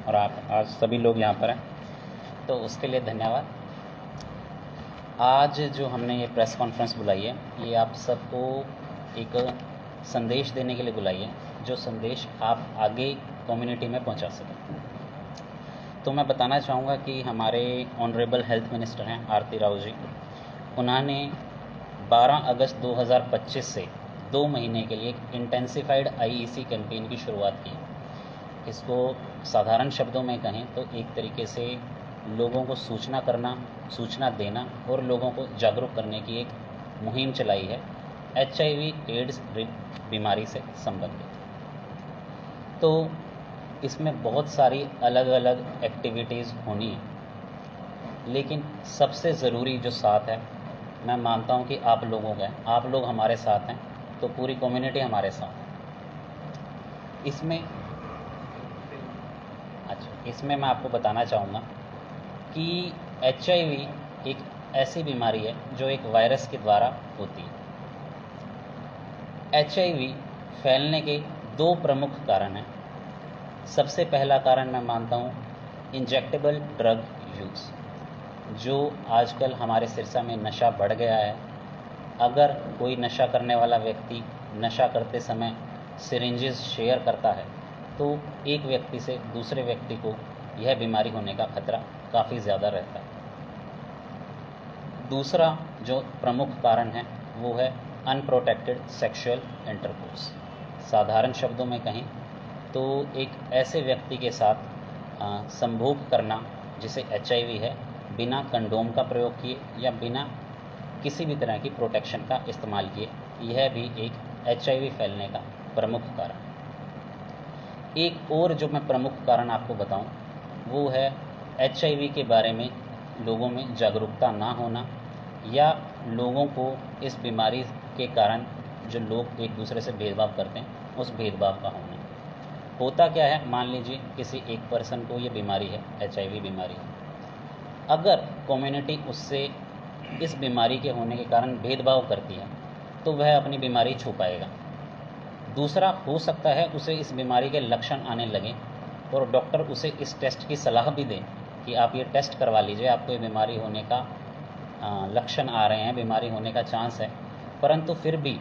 और आप आज सभी लोग यहाँ पर हैं, तो उसके लिए धन्यवाद। आज जो हमने ये प्रेस कॉन्फ्रेंस बुलाई है, ये आप सबको एक संदेश देने के लिए बुलाई है, जो संदेश आप आगे कम्युनिटी में पहुँचा सकें। तो मैं बताना चाहूँगा कि हमारे ऑनरेबल हेल्थ मिनिस्टर हैं आरती राव जी, उन्होंने 12 अगस्त 2025 से 2 महीने के लिए एक इंटेंसिफाइड आईईसी कैंपेन की शुरुआत की। इसको साधारण शब्दों में कहें तो एक तरीके से लोगों को सूचना देना और लोगों को जागरूक करने की एक मुहिम चलाई है HIV एड्स बीमारी से संबंधित। तो इसमें बहुत सारी अलग अलग एक्टिविटीज़ होनी है, लेकिन सबसे ज़रूरी जो साथ है, मैं मानता हूँ कि आप लोगों का है। आप लोग हमारे साथ हैं तो पूरी कम्युनिटी हमारे साथ है। इसमें मैं आपको बताना चाहूँगा कि HIV एक ऐसी बीमारी है जो एक वायरस के द्वारा होती है। HIV फैलने के 2 प्रमुख कारण हैं। सबसे पहला कारण मैं मानता हूँ इंजेक्टेबल ड्रग यूज़, जो आजकल हमारे सिरसा में नशा बढ़ गया है। अगर कोई नशा करने वाला व्यक्ति नशा करते समय सिरिंजेस शेयर करता है तो एक व्यक्ति से दूसरे व्यक्ति को यह बीमारी होने का खतरा काफ़ी ज़्यादा रहता है। दूसरा जो प्रमुख कारण है वो है अनप्रोटेक्टेड सेक्सुअल इंटरकोर्स। साधारण शब्दों में कहें तो एक ऐसे व्यक्ति के साथ संभोग करना जिसे HIV है, बिना कंडोम का प्रयोग किए या बिना किसी भी तरह की प्रोटेक्शन का इस्तेमाल किए, यह भी एक HIV फैलने का प्रमुख कारण। एक और जो मैं प्रमुख कारण आपको बताऊं वो है HIV के बारे में लोगों में जागरूकता ना होना, या लोगों को इस बीमारी के कारण जो लोग एक दूसरे से भेदभाव करते हैं उस भेदभाव का होना। होता क्या है, मान लीजिए किसी एक पर्सन को ये बीमारी है, HIV बीमारी है, अगर कम्युनिटी उससे इस बीमारी के होने के कारण भेदभाव करती है तो वह अपनी बीमारी छुपाएगा। दूसरा, हो सकता है उसे इस बीमारी के लक्षण आने लगे और डॉक्टर उसे इस टेस्ट की सलाह भी दें कि आप ये टेस्ट करवा लीजिए, आपको ये बीमारी होने का लक्षण आ रहे हैं, बीमारी होने का चांस है, परंतु फिर भी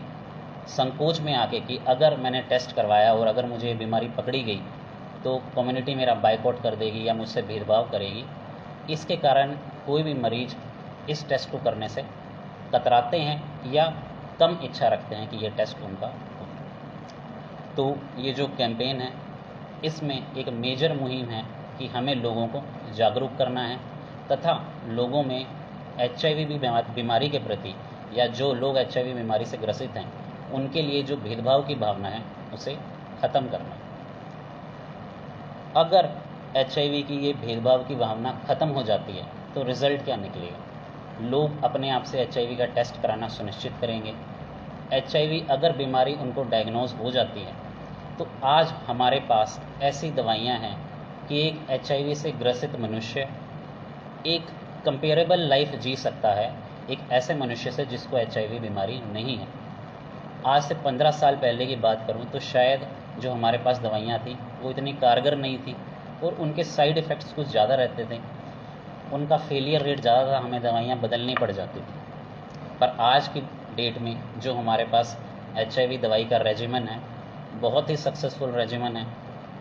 संकोच में आके कि अगर मैंने टेस्ट करवाया और अगर मुझे ये बीमारी पकड़ी गई तो कम्युनिटी मेरा बाइकआउट कर देगी या मुझसे भेदभाव करेगी, इसके कारण कोई भी मरीज इस टेस्ट को करने से कतराते हैं या कम इच्छा रखते हैं कि ये टेस्ट उनका हो। तो ये जो कैंपेन है इसमें एक मेजर मुहिम है कि हमें लोगों को जागरूक करना है तथा लोगों में HIV बीमारी के प्रति या जो लोग HIV बीमारी से ग्रसित हैं उनके लिए जो भेदभाव की भावना है उसे ख़त्म करना। अगर HIV की ये भेदभाव की भावना ख़त्म हो जाती है तो रिज़ल्ट क्या निकलेगा? लोग अपने आप से HIV का टेस्ट कराना सुनिश्चित करेंगे। HIV अगर बीमारी उनको डायग्नोज हो जाती है तो आज हमारे पास ऐसी दवाइयाँ हैं कि एक HIV से ग्रसित मनुष्य एक कंपेरेबल लाइफ जी सकता है एक ऐसे मनुष्य से जिसको HIV बीमारी नहीं है। आज से 15 साल पहले की बात करूं तो शायद जो हमारे पास दवाइयाँ थी वो इतनी कारगर नहीं थी और उनके साइड इफ़ेक्ट्स कुछ ज़्यादा रहते थे, उनका फेलियर रेट ज़्यादा था, हमें दवाइयाँ बदलनी पड़ जाती थी। पर आज की डेट में जो हमारे पास HIV दवाई का रेजिमेन है, बहुत ही सक्सेसफुल रेजिमेन है।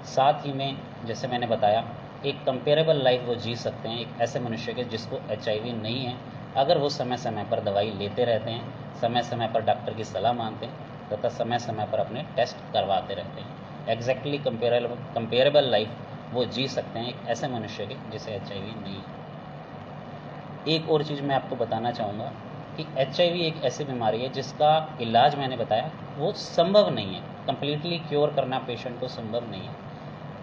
साथ ही में जैसे मैंने बताया एक कंपेरेबल लाइफ वो जी सकते हैं एक ऐसे मनुष्य के जिसको HIV नहीं है, अगर वो समय समय पर दवाई लेते रहते हैं, समय समय पर डॉक्टर की सलाह मानते हैं तथा समय समय पर अपने टेस्ट करवाते रहते हैं। एग्जैक्टली कंपेरेबल लाइफ वो जी सकते हैं एक ऐसे मनुष्य के जिसे HIV नहीं है। एक और चीज़ मैं आपको बताना चाहूँगा कि HIV एक ऐसी बीमारी है जिसका इलाज मैंने बताया वो संभव नहीं है, कंप्लीटली क्योर करना पेशेंट को संभव नहीं है।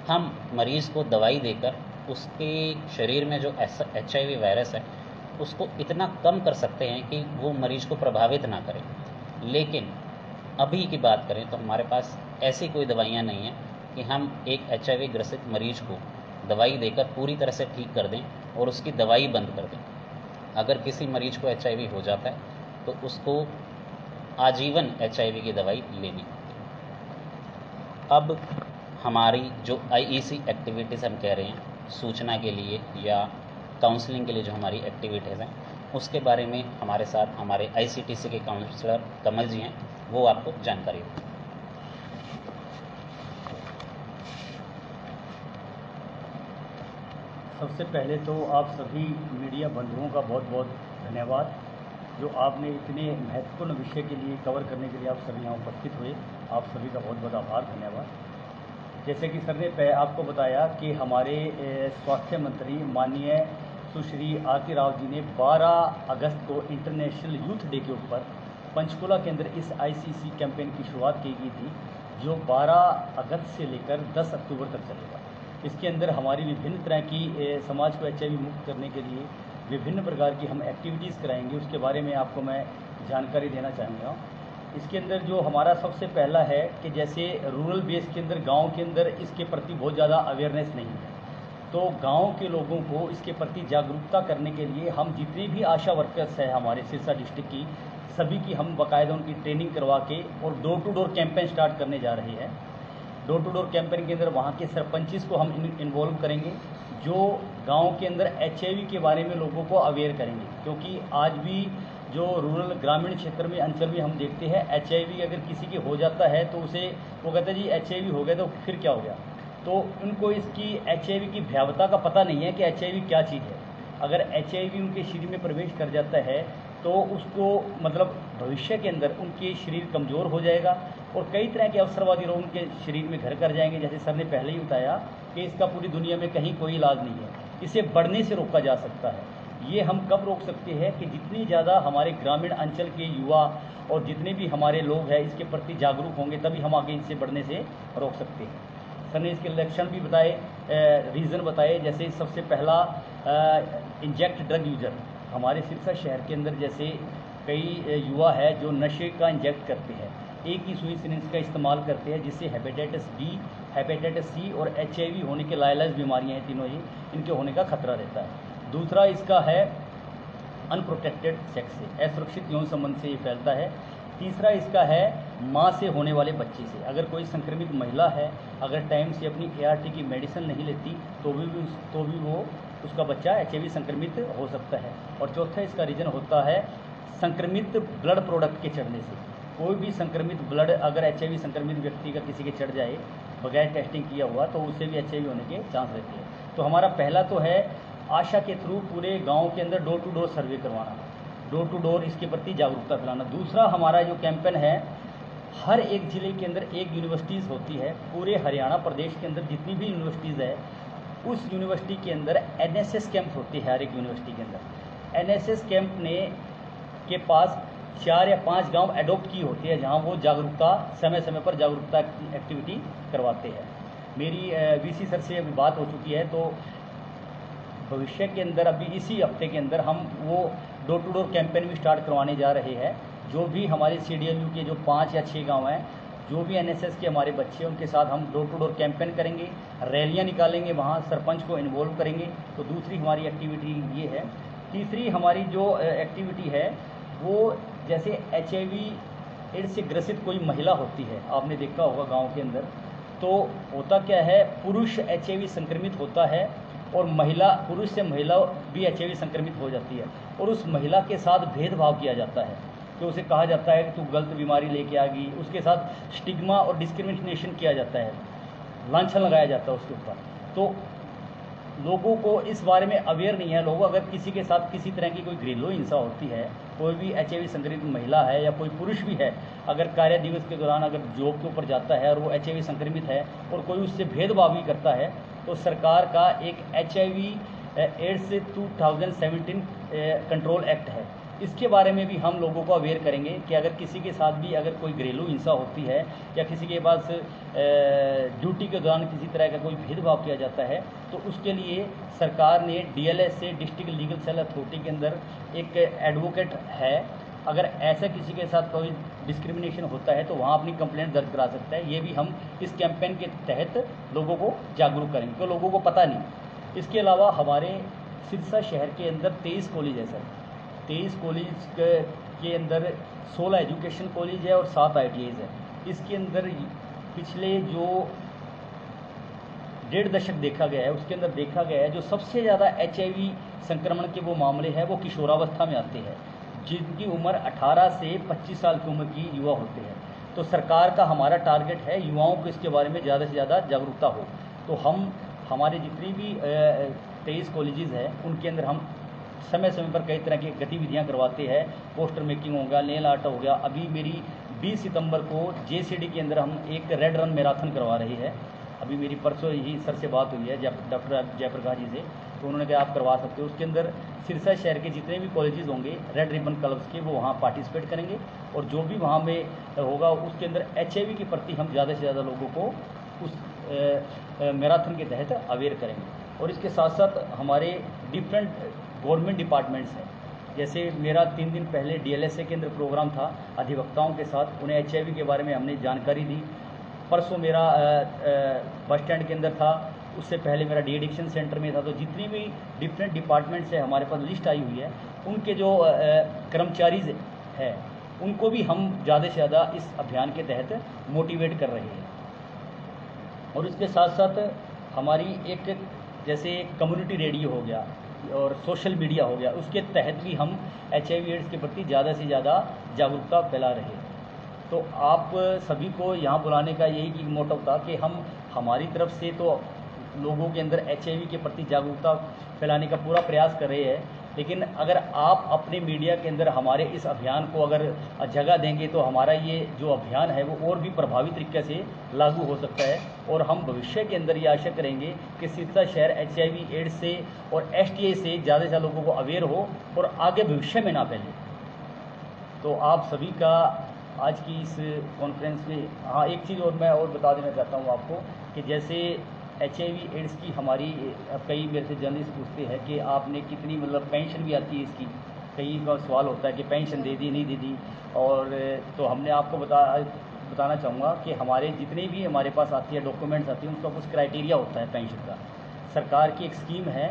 हम मरीज़ को दवाई देकर उसके शरीर में जो HIV वायरस है उसको इतना कम कर सकते हैं कि वो मरीज़ को प्रभावित ना करे। लेकिन अभी की बात करें तो हमारे पास ऐसी कोई दवाइयाँ नहीं हैं कि हम एक HIV ग्रसित मरीज़ को दवाई देकर पूरी तरह से ठीक कर दें और उसकी दवाई बंद कर दें। अगर किसी मरीज़ को HIV हो जाता है तो उसको आजीवन HIV की दवाई लेनी होती है। अब हमारी जो आईईसी एक्टिविटीज़ हम कह रहे हैं सूचना के लिए या काउंसलिंग के लिए जो हमारी एक्टिविटीज़ हैं, उसके बारे में हमारे साथ हमारे आईसीटीसी के काउंसलर कमल जी हैं, वो आपको जानकारी देंगे। सबसे पहले तो आप सभी मीडिया बंधुओं का बहुत बहुत धन्यवाद, जो आपने इतने महत्वपूर्ण विषय के लिए कवर करने के लिए आप सभी यहाँ उपस्थित हुए। आप सभी का बहुत बहुत आभार, धन्यवाद। जैसे कि सर ने आपको बताया कि हमारे स्वास्थ्य मंत्री माननीय सुश्री आरती राव जी ने 12 अगस्त को इंटरनेशनल यूथ डे के ऊपर पंचकुला के अंदर इस आईसीसी कैंपेन की शुरुआत की गई थी, जो 12 अगस्त से लेकर 10 अक्टूबर तक चलेगा। इसके अंदर हमारी विभिन्न तरह की समाज को एचआईवी मुक्त करने के लिए विभिन्न प्रकार की हम एक्टिविटीज़ कराएंगे, उसके बारे में आपको मैं जानकारी देना चाहूँगा। इसके अंदर जो हमारा सबसे पहला है कि जैसे रूरल बेस के अंदर, गांव के अंदर इसके प्रति बहुत ज़्यादा अवेयरनेस नहीं है, तो गांव के लोगों को इसके प्रति जागरूकता करने के लिए हम जितने भी आशा वर्कर्स हैं हमारे सिरसा डिस्ट्रिक्ट की, सभी की हम बाकायदा उनकी ट्रेनिंग करवा के और door to door campaign start करने जा रहे हैं। डोर टू डोर कैंपेन के अंदर वहाँ के सरपंचिस को हम इन्वॉल्व करेंगे, जो गांव के अंदर एचआईवी के बारे में लोगों को अवेयर करेंगे, क्योंकि आज भी जो रूरल ग्रामीण क्षेत्र में अंचल में हम देखते हैं एचआईवी अगर किसी के हो जाता है तो उसे वो कहते हैं जी एचआईवी हो गया तो फिर क्या हो गया। तो उनको इसकी एचआईवी की भयावता का पता नहीं है कि एचआईवी क्या चीज़ है। अगर एचआईवी उनके शरीर में प्रवेश कर जाता है तो उसको मतलब भविष्य के अंदर उनके शरीर कमज़ोर हो जाएगा और कई तरह के अवसरवादी रोग उनके शरीर में घर कर जाएंगे। जैसे सर ने पहले ही बताया कि इसका पूरी दुनिया में कहीं कोई इलाज नहीं है, इसे बढ़ने से रोका जा सकता है। ये हम कब रोक सकते हैं कि जितनी ज़्यादा हमारे ग्रामीण अंचल के युवा और जितने भी हमारे लोग हैं इसके प्रति जागरूक होंगे, तभी हम आगे इससे बढ़ने से रोक सकते हैं। सर ने इसके लक्षण भी बताए, रीज़न बताए। जैसे सबसे पहला इंजेक्ट ड्रग यूजर, हमारे सिरसा शहर के अंदर जैसे कई युवा है जो नशे का इंजेक्ट करते हैं, एक ही सुई सिरिंज का इस्तेमाल करते हैं, जिससे हेपेटाइटिस बी, हेपेटाइटिस सी और एचआईवी होने के लाइलाज बीमारियां हैं, तीनों ही इनके होने का खतरा रहता है। दूसरा इसका है अनप्रोटेक्टेड सेक्स से, असुरक्षित यौन संबंध से ये फैलता है। तीसरा इसका है माँ से होने वाले बच्चे से, अगर कोई संक्रमित महिला है अगर टाइम से अपनी ART की मेडिसिन नहीं लेती तो भी वो उसका बच्चा एचआईवी संक्रमित हो सकता है। और चौथा इसका रीज़न होता है संक्रमित ब्लड प्रोडक्ट के चढ़ने से। कोई भी संक्रमित ब्लड अगर एचआईवी संक्रमित व्यक्ति का किसी के चढ़ जाए बगैर टेस्टिंग किया हुआ तो उससे भी एचआईवी होने के चांस रहते हैं। तो हमारा पहला तो है आशा के थ्रू पूरे गांव के अंदर डोर टू डोर सर्वे करवाना, डोर टू डोर इसके प्रति जागरूकता फैलाना। दूसरा हमारा जो कैंपेन है, हर एक ज़िले के अंदर एक यूनिवर्सिटीज़ होती है, पूरे हरियाणा प्रदेश के अंदर जितनी भी यूनिवर्सिटीज़ है उस यूनिवर्सिटी के अंदर एनएसएस कैंप होते हैं। हर एक यूनिवर्सिटी के अंदर एनएसएस कैंप के पास 4 या 5 गांव एडॉप्ट की होती है, जहां वो जागरूकता समय समय पर जागरूकता एक्टिविटी करवाते हैं। मेरी वीसी सर से अभी बात हो चुकी है, तो भविष्य के अंदर अभी इसी हफ्ते के अंदर हम वो डोर टू डोर कैंपेन भी स्टार्ट करवाने जा रहे हैं। जो भी हमारे CDLU के जो 5 या 6 गाँव हैं, जो भी एनएसएस के हमारे बच्चे हैं, उनके साथ हम डोर टू डोर कैंपेन करेंगे, रैलियां निकालेंगे, वहाँ सरपंच को इन्वॉल्व करेंगे। तो दूसरी हमारी एक्टिविटी ये है। तीसरी हमारी जो एक्टिविटी है वो जैसे HIV एड्स से ग्रसित कोई महिला होती है, आपने देखा होगा गांव के अंदर, तो होता क्या है पुरुष HIV संक्रमित होता है और महिला, पुरुष से महिला भी HIV संक्रमित हो जाती है और उस महिला के साथ भेदभाव किया जाता है। तो उसे कहा जाता है कि तू गलत बीमारी लेके आ गई, उसके साथ स्टिग्मा और डिस्क्रिमिनेशन किया जाता है, लांछन लगाया जाता है उसके ऊपर। तो लोगों को इस बारे में अवेयर नहीं है। लोग अगर किसी के साथ किसी तरह की कोई घरेलू हिंसा होती है, कोई भी HIV संक्रमित महिला है या कोई पुरुष भी है, अगर कार्य दिवस के दौरान अगर जॉब के ऊपर जाता है और वो HIV संक्रमित है और कोई उससे भेदभाव भी करता है, तो सरकार का एक HIV एड्स 2017 कंट्रोल एक्ट है, इसके बारे में भी हम लोगों को अवेयर करेंगे कि अगर किसी के साथ भी अगर कोई घरेलू हिंसा होती है या किसी के पास ड्यूटी के दौरान किसी तरह का कोई भेदभाव किया जाता है, तो उसके लिए सरकार ने DLS से, डिस्ट्रिक्ट लीगल सेल अथॉरिटी के अंदर एक एडवोकेट है। अगर ऐसा किसी के साथ कोई डिस्क्रिमिनेशन होता है तो वहाँ अपनी कंप्लेंट दर्ज करा सकता है। ये भी हम इस कैंपेन के तहत लोगों को जागरूक करेंगे, तो लोगों को पता नहीं। इसके अलावा हमारे सिरसा शहर के अंदर 23 कॉलेज है सर। 23 कॉलेज के अंदर 16 एजुकेशन कॉलेज है और 7 ITIs है। इसके अंदर पिछले जो डेढ़ दशक देखा गया है, उसके अंदर देखा गया है जो सबसे ज़्यादा HIV संक्रमण के वो मामले हैं वो किशोरावस्था में आते हैं, जिनकी उम्र 18 से 25 साल की उम्र की युवा होते हैं। तो सरकार का हमारा टारगेट है युवाओं को इसके बारे में ज़्यादा से ज़्यादा जागरूकता हो। तो हम हमारे जितनी भी 23 कॉलेजेस हैं उनके अंदर हम समय समय पर कई तरह की गतिविधियां करवाते हैं। पोस्टर मेकिंग हो गया, नेल आर्ट हो गया। अभी मेरी 20 सितंबर को JCD के अंदर हम एक रेड रन मैराथन करवा रही है। अभी मेरी परसों ही सर से बात हुई है डॉक्टर जयप्रकाश जी से, तो उन्होंने कहा आप करवा सकते हो। उसके अंदर सिरसा शहर के जितने भी कॉलेजेस होंगे रेड रिबन क्लब्स के, वो वहाँ पार्टिसिपेट करेंगे और जो भी वहाँ में होगा उसके अंदर HIV के प्रति हम ज़्यादा से ज़्यादा लोगों को उस मैराथन के तहत अवेयर करेंगे। और इसके साथ साथ हमारे डिफरेंट गवर्नमेंट डिपार्टमेंट्स हैं, जैसे मेरा 3 दिन पहले DLSA के अंदर प्रोग्राम था अधिवक्ताओं के साथ, उन्हें HIV के बारे में हमने जानकारी दी। परसों मेरा बस स्टैंड के अंदर था, उससे पहले मेरा डी एडिक्शन सेंटर में था। तो जितनी भी डिफरेंट डिपार्टमेंट से हमारे पास लिस्ट आई हुई है, उनके जो कर्मचारीज हैं उनको भी हम ज़्यादा से ज़्यादा इस अभियान के तहत मोटिवेट कर रहे हैं। और इसके साथ साथ हमारी एक जैसे कम्युनिटी रेडियो हो गया और सोशल मीडिया हो गया, उसके तहत भी हम HIV एड्स के प्रति ज़्यादा से ज़्यादा जागरूकता फैला रहे हैं। तो आप सभी को यहाँ बुलाने का यही मोटिव था कि हम हमारी तरफ से तो लोगों के अंदर HIV के प्रति जागरूकता फैलाने का पूरा प्रयास कर रहे हैं, लेकिन अगर आप अपने मीडिया के अंदर हमारे इस अभियान को अगर जगह देंगे तो हमारा ये जो अभियान है वो और भी प्रभावी तरीके से लागू हो सकता है। और हम भविष्य के अंदर ये आशा करेंगे कि सिरसा शहर HIV एड्स से और STI से ज़्यादा से ज़्यादा लोगों को अवेयर हो और आगे भविष्य में ना फैले। तो आप सभी का आज की इस कॉन्फ्रेंस में, हाँ एक चीज़ और मैं और बता देना चाहता हूँ आपको कि जैसे HIV एड्स की हमारी कई मेरे से जर्नलिस्ट पूछते हैं कि आपने कितनी मतलब पेंशन भी आती है इसकी, कई का सवाल होता है कि पेंशन दे दी नहीं दे दी। और तो हमने आपको बताना चाहूँगा कि हमारे जितने भी हमारे पास आती है डॉक्यूमेंट्स आती हैं उसका कुछ क्राइटेरिया होता है पेंशन का। सरकार की एक स्कीम है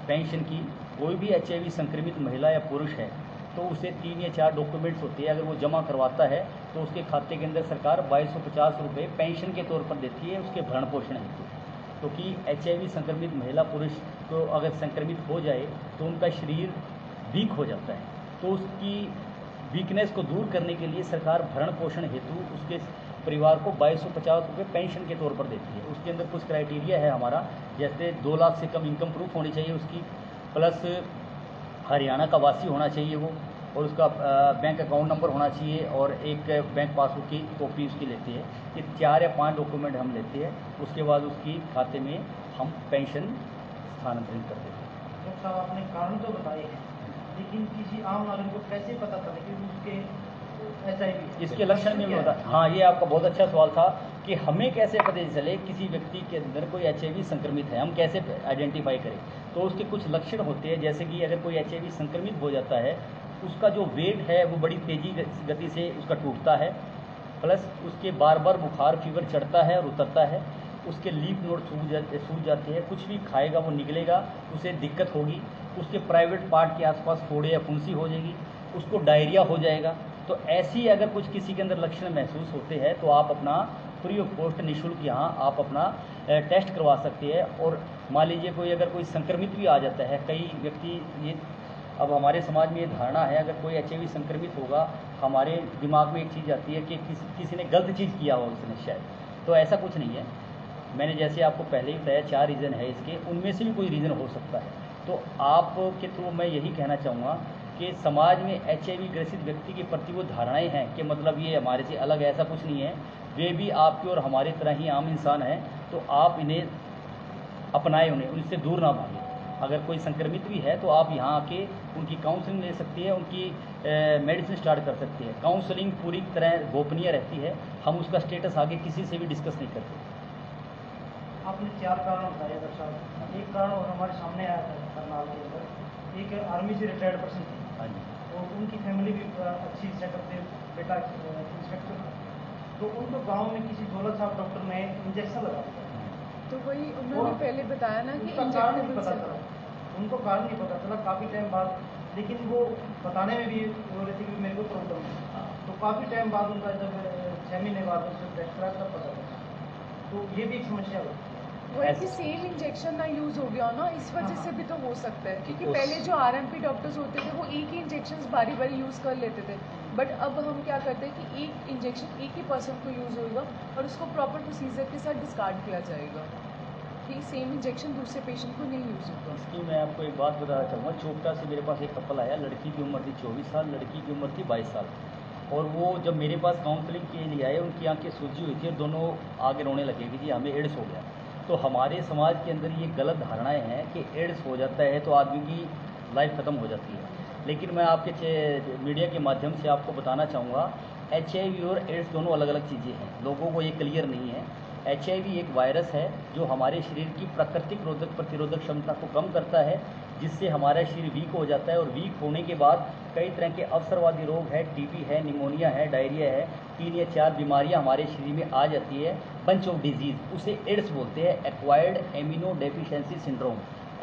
पेंशन की, कोई भी HIV संक्रमित महिला या पुरुष है तो उसे 3 या 4 डॉक्यूमेंट्स होते हैं, अगर वो जमा करवाता है तो उसके खाते के अंदर सरकार 2250 रुपये पेंशन के तौर पर देती है उसके भरण पोषण हेतु। क्योंकि HIV संक्रमित महिला पुरुष को अगर संक्रमित हो जाए तो उनका शरीर वीक हो जाता है, तो उसकी वीकनेस को दूर करने के लिए सरकार भरण पोषण हेतु उसके परिवार को 2250 रुपये पेंशन के तौर पर देती है। उसके अंदर कुछ क्राइटेरिया है हमारा, जैसे 2 लाख से कम इनकम प्रूफ होनी चाहिए उसकी, प्लस हरियाणा का वासी होना चाहिए वो, और उसका बैंक अकाउंट नंबर होना चाहिए और एक बैंक पासबुक की कॉपी उसकी लेती है। ये 4 या 5 डॉक्यूमेंट हम लेते हैं, उसके बाद उसकी खाते में हम पेंशन स्थानांतरित कर देते हैं। डॉक्टर साहब आपने कारण तो बताए हैं, लेकिन किसी आम नागरिक को कैसे पता चले कि उसके HIV इसके लक्षण में बता, हाँ ये आपका बहुत अच्छा सवाल था कि हमें कैसे पता चले किसी व्यक्ति के अंदर कोई HIV संक्रमित है, हम कैसे आइडेंटिफाई करें। तो उसके कुछ लक्षण होते हैं, जैसे कि अगर कोई HIV संक्रमित हो जाता है उसका जो वेट है वो बड़ी तेज़ी गति से उसका टूटता है, प्लस उसके बार बार बुखार फीवर चढ़ता है और उतरता है, उसके लीफ नोड सूज जाते हैं, कुछ भी खाएगा वो निकलेगा, उसे दिक्कत होगी, उसके प्राइवेट पार्ट के आसपास फोड़े या फुंसी हो जाएगी, उसको डायरिया हो जाएगा। तो ऐसी अगर कुछ किसी के अंदर लक्षण महसूस होते हैं तो आप अपना फ्री ऑफ कॉस्ट निःशुल्क यहाँ आप अपना टेस्ट करवा सकते हैं। और मान लीजिए कोई अगर कोई संक्रमित भी आ जाता है, कई व्यक्ति ये अब हमारे समाज में ये धारणा है अगर कोई HIV संक्रमित होगा, हमारे दिमाग में एक चीज़ आती है कि किसी ने गलत चीज़ किया हो उसने शायद, तो ऐसा कुछ नहीं है। मैंने जैसे आपको पहले ही बताया 4 रीज़न है इसके, उनमें से भी कोई रीज़न हो सकता है। तो आपके थ्रू मैं यही कहना चाहूँगा कि समाज में HIV ग्रसित व्यक्ति के प्रति वो धारणाएं हैं कि मतलब ये हमारे से अलग, ऐसा कुछ नहीं है, वे भी आपके और हमारे तरह ही आम इंसान हैं। तो आप इन्हें अपनाएं, उन्हें उनसे दूर ना भागें। अगर कोई संक्रमित भी है तो आप यहाँ आके उनकी काउंसलिंग ले सकती है, उनकी मेडिसिन स्टार्ट कर सकती है। काउंसलिंग पूरी तरह गोपनीय रहती है, हम उसका स्टेटस आगे किसी से भी डिस्कस नहीं करते। आपने 4 कारण बताए डॉक्टर साहब। एक कारण और हमारे सामने आया था करनाल के अंदर, एक आर्मी से रिटायर्ड पर्सन थे, हाँ जी, और उनकी फैमिली भी अच्छी सेटअप थे, बेटा इंस्पेक्टर था, तो उनको गांव में किसी दौलत साहब डॉक्टर ने इंजेक्शन लगा दिया। तो वही उन्होंने पहले बताया ना कि उसका कारण नहीं इंजेक्टेबल पता से चला, उनको कारण नहीं पता चला काफ़ी टाइम बाद, लेकिन वो बताने में भी बोल रहे थे कि मेरे को प्रॉब्लम है। तो काफ़ी टाइम बाद उनका जब 6 महीने बाद उससे टेस्ट करा तब पता चला। तो ये भी एक समस्या होती है। वो है कि सेम इंजेक्शन ना यूज हो गया हो ना, इस वजह से भी तो हो सकता है, क्योंकि पहले जो आरएमपी डॉक्टर्स होते थे वो एक ही इंजेक्शन बारी बारी यूज कर लेते थे, बट अब हम क्या करते हैं कि एक इंजेक्शन एक ही पर्सन को यूज होगा और उसको प्रॉपर प्रोसीजर के साथ डिस्कार्ड किया जाएगा, कि सेम इंजेक्शन दूसरे पेशेंट को नहीं यूज होगा। इसकी मैं आपको एक बात बताना चाहूँगा। चोपटा से मेरे पास एक कपल आया, लड़की की उम्र थी 24 साल, लड़की की उम्र थी 22 साल, और वो जब मेरे पास काउंसलिंग के लिए आए, उनकी आंखें सूजी हुई थी और दोनों आगे रोने लगे कि जी हमें एड्स हो गया। तो हमारे समाज के अंदर ये गलत धारणाएं हैं कि एड्स हो जाता है तो आदमी की लाइफ ख़त्म हो जाती है, लेकिन मैं आपके मीडिया के माध्यम से आपको बताना चाहूँगा, HIV और एड्स दोनों अलग अलग चीज़ें हैं, लोगों को ये क्लियर नहीं है। HIV एक वायरस है जो हमारे शरीर की प्राकृतिक रोधक प्रतिरोधक क्षमता को कम करता है, जिससे हमारा शरीर वीक हो जाता है, और वीक होने के बाद कई तरह के अवसरवादी रोग है, TB है, निमोनिया है, डायरिया है, 3 या 4 बीमारियां हमारे शरीर में आ जाती है, बंच ऑफ डिजीज़, उसे एड्स बोलते हैं, acquired amino deficiency syndrome.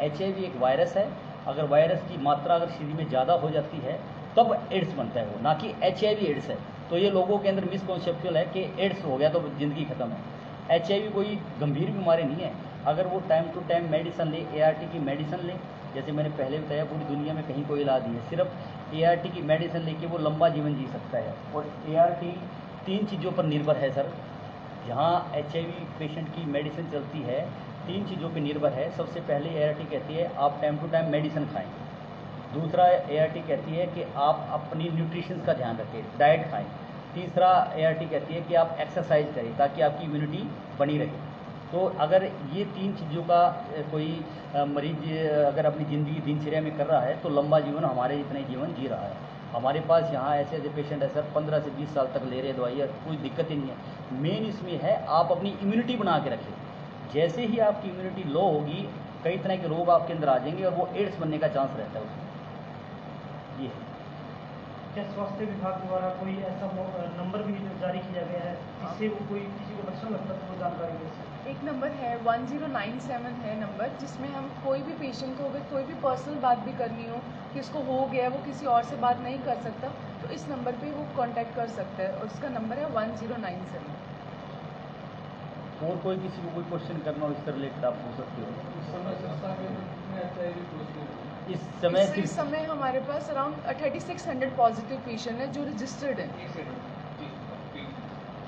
HIV एक वायरस है, अगर वायरस की मात्रा अगर शरीर में ज़्यादा हो जाती है तब एड्स बनता है वो, ना कि HIV एड्स है। तो ये लोगों के अंदर मिसकॉन्सेप्चुअल है कि एड्स हो गया तो ज़िंदगी ख़त्म है। HIV कोई गंभीर बीमारी नहीं है, अगर वो टाइम टू टाइम मेडिसिन ले, ART की मेडिसिन ले, जैसे मैंने पहले बताया पूरी दुनिया में कहीं कोई इलाज नहीं है, सिर्फ ART की मेडिसिन लेके वो लंबा जीवन जी सकता है। और ART 3 चीज़ों पर निर्भर है सर, जहाँ HIV पेशेंट की मेडिसिन चलती है 3 चीज़ों पर निर्भर है। सबसे पहले ART कहती है आप टाइम टू टाइम मेडिसिन खाएँ, दूसरा ART कहती है कि आप अपनी न्यूट्रिशन का ध्यान रखें, डाइट खाएँ, तीसरा ART कहती है कि आप एक्सरसाइज करें ताकि आपकी इम्यूनिटी बनी रहे। तो अगर ये 3 चीज़ों का कोई मरीज अगर अपनी ज़िंदगी दिनचर्या में कर रहा है तो लंबा जीवन हमारे जितने जीवन जी रहा है। हमारे पास यहाँ ऐसे ऐसे पेशेंट है सर 15 से 20 साल तक ले रहे दवाई, कोई दिक्कत ही नहीं है। मेन इसमें है आप अपनी इम्यूनिटी बना के रखें, जैसे ही आपकी इम्यूनिटी लो होगी कई तरह के रोग आपके अंदर आ जाएंगे और वो एड्स बनने का चांस रहता है उसमें। ये क्या स्वास्थ्य विभाग द्वारा कोई ऐसा नंबर भी जारी किया गया है जिससे वो कोई किसी को लक्षण लगता है तो वो जानकारी दे सके? एक नंबर है 1097 है नंबर, जिसमें हम कोई भी पेशेंट को अगर कोई भी पर्सनल बात भी करनी हो कि उसको हो गया वो किसी और से बात नहीं कर सकता तो इस नंबर पे वो कांटेक्ट कर सकता है, और उसका नंबर है 1097। और कोई किसी को कोई क्वेश्चन करना हो इससे रिलेटेड आप पूछ सकते हो। इस समय हमारे पास अराउंड 3600 पॉजिटिव पेशेंट है जो रजिस्टर्ड है।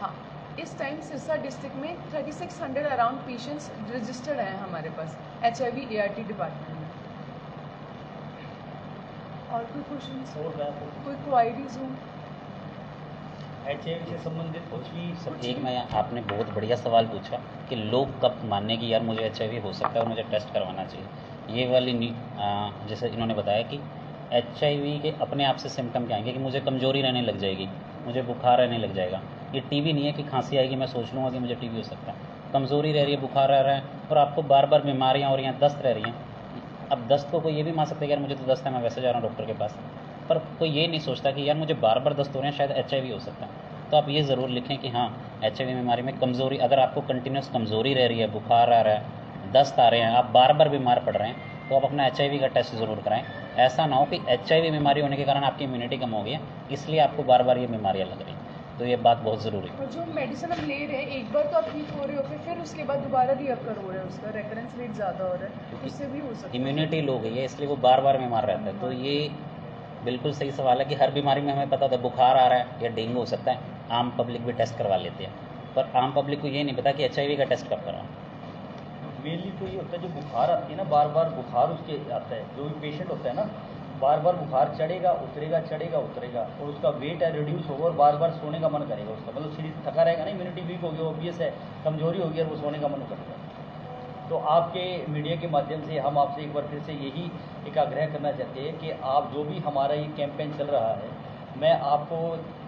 हाँ, इस टाइम सिरसा डिस्ट्रिक्ट में 3600 अराउंड पेशेंट्स रजिस्टर्ड हैं हमारे पास HIV ART डिपार्टमेंट में। और कोई क्वेश्चन, कोई क्वायरीज हो HIV से संबंधित कुछ भी? सर एक मैं आपने बहुत बढ़िया सवाल पूछा कि लोग कब मानने कि यार मुझे HIV हो सकता है और मुझे टेस्ट करवाना चाहिए। ये वाली जैसे इन्होंने बताया कि HIV के अपने आप से सिम्टम क्या आएंगे कि मुझे कमजोरी रहने लग जाएगी, मुझे बुखार रहने लग जाएगा। ये TB नहीं है कि खांसी आएगी मैं सोच लूँगा कि मुझे TB हो सकता है। कमजोरी रह रही है, बुखार रह रहा है और आपको बार बार बीमारियाँ हो रही हैं, दस्त रह रही हैं। अब दस्त को कोई ये भी मान सकता है कि यार मुझे तो दस्त है, मैं वैसे जा रहा हूँ डॉक्टर के पास, पर कोई ये नहीं सोचता कि यार मुझे बार बार दस्त हो रहे हैं, शायद HIV हो सकता है। तो आप ये ज़रूर लिखें कि हाँ HIV बीमारी में कमज़ोरी, अगर आपको कंटिन्यूस कमज़ोरी रह रही है, बुखार आ रहा है, दस्त आ रहे हैं, आप बार बार बीमार पड़ रहे हैं, तो आप अपना HIV का टेस्ट ज़रूर कराएं। ऐसा ना हो कि HIV बीमारी होने के कारण आपकी इम्यूनिटी कम हो गई है, इसलिए आपको बार बार ये बीमारियाँ लग रही हैं। तो ये बात बहुत ज़रूरी है। और जो मेडिसिन हम ले रहे हैं एक बार तो आप ठीक हो रहे हो, फिर उसके बाद दोबारा रीअकर हो रहा है, उसका रेकरेंस रेट ज़्यादा हो रहा है, उससे भी हो सकता है। इम्यूनिटी लो गई है इसलिए वो बार बार बीमार रहता है। तो ये बिल्कुल सही सवाल है कि हर बीमारी में हमें पता था बुखार आ रहा है या डेंगू हो सकता है, आम पब्लिक भी टेस्ट करवा लेते हैं, पर आम पब्लिक को ये नहीं पता कि HIV का टेस्ट कब कराओ। मेनली तो ये होता है जो बुखार आती है ना, बार बार बुखार उसके आता है, जो भी पेशेंट होता है ना, बार बार बुखार चढ़ेगा उतरेगा चढ़ेगा उतरेगा और उसका वेट है रिड्यूस होगा और बार बार सोने का मन करेगा उसका, मतलब शरीर थका रहेगा ना, इम्यूनिटी वीक होगी, ऑब्वियस है कमजोरी होगी और वो सोने का मन करेगा। तो आपके मीडिया के माध्यम से हम आपसे एक बार फिर से यही एक आग्रह करना चाहते हैं कि आप जो भी हमारा ये कैंपेन चल रहा है, मैं आपको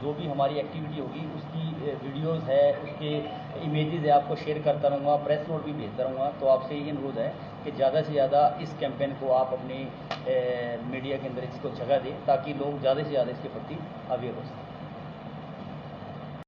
जो भी हमारी एक्टिविटी होगी उसकी वीडियोस है, उसके इमेजेस है, आपको शेयर करता रहूँगा, प्रेस नोट भी भेजता रहूँगा। तो आपसे यही अनुरोध है कि ज़्यादा से ज़्यादा इस कैंपेन को आप अपने मीडिया के अंदर इसको जगह दें ताकि लोग ज़्यादा से ज़्यादा इसके प्रति अवेयर हो सकें।